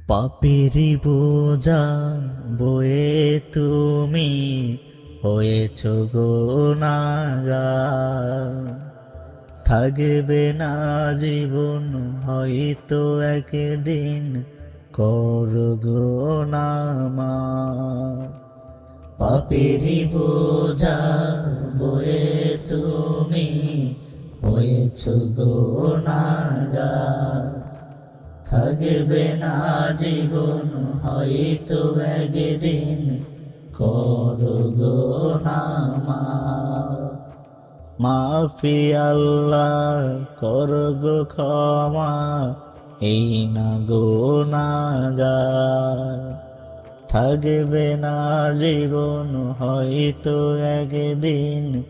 পাপেরি বোঝা বয়ে তুমি হয়েছ গুনাহগার। থাকবে না জীবন হয়তো একদিন করগো না মার। পাপেরি বোঝা বয়ে তুমি হয়েছ গুনাহগার। থাকবে না জীবন হয়তো একদিন করগো না মার। মাফি আল্লাহ করগো ক্ষমা এই না গুনাহগার। থাকবে না জীবন হয়তো একদিন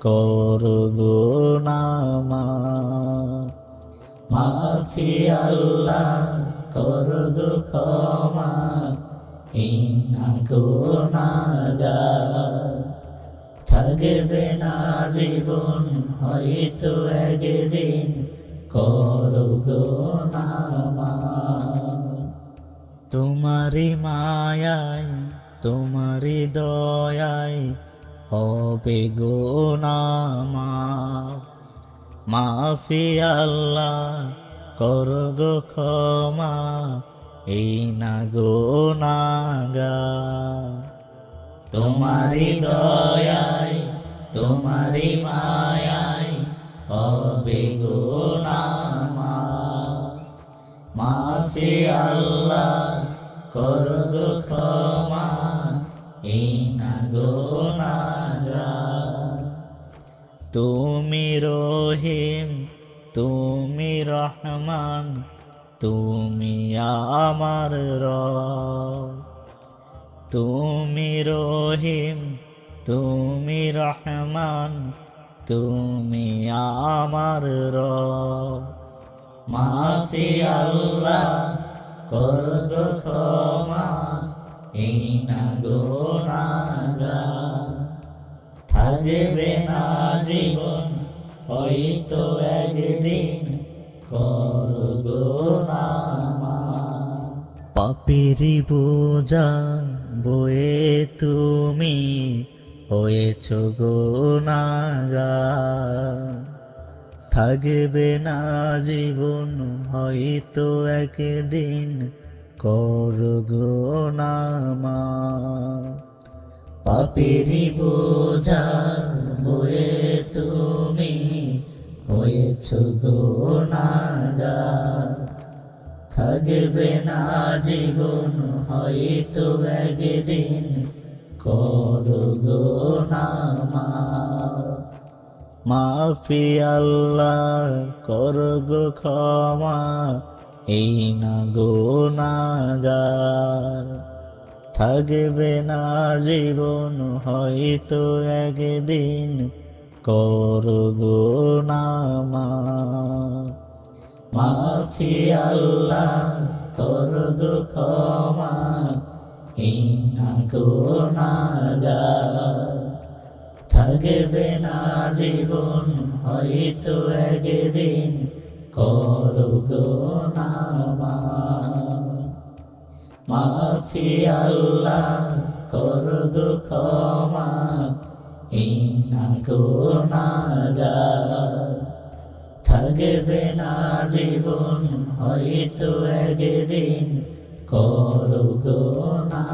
করগো না মার। মাফি আল্লাহ করগো ক্ষমা এই না গুনাহগার। থাকবে না জীবন হয়তো একদিন করগো না মার। তোমারি মায়ায় তোমারি দয়ায় হবে গো না মার। মাফি আল্লাহ করগো ক্ষমা এই না গুনাহগার। তোমারি দয়ায় তোমারি মায়ায় হবে গো না মার। মাফি আল্লাহ করগো ক্ষমা এই না গুনাহগার। তুমি রহিম তুমি রহমান তুমি আমার রব। তুমি রহিম তুমি রহমান তুমি আমার রব। মাফি আল্লাহ করগো ক্ষমা এই না গুনাহগার। থাকবে না জীবন হয়তো একদিন করগো না মার। পাপেরি বোঝা বয়ে তুমি হয়েছ গুনাহগার। থাকবে না জীবন হয়তো একদিন করগো না মার। পাপেরি বোঝা বয়ে তুমি হয়েছ গুনাহগার। থাকবে না জীবন হয়তো একদিন করগো না মার। মাফি আল্লাহ করগো ক্ষমা এই না গুনাহগার। থাকবে না জীবন হয়তো একদিন করগো না মার। মাফি আল্লাহ করগো ক্ষমা এই না গুনাহগার। থাকবে না জীবন হয়তো একদিন করগো না মার। মাফি আল্লাহ করগো ক্ষমা এই না গুনাহগার। থাকবে না জীবন হয়তো একদিন করগো না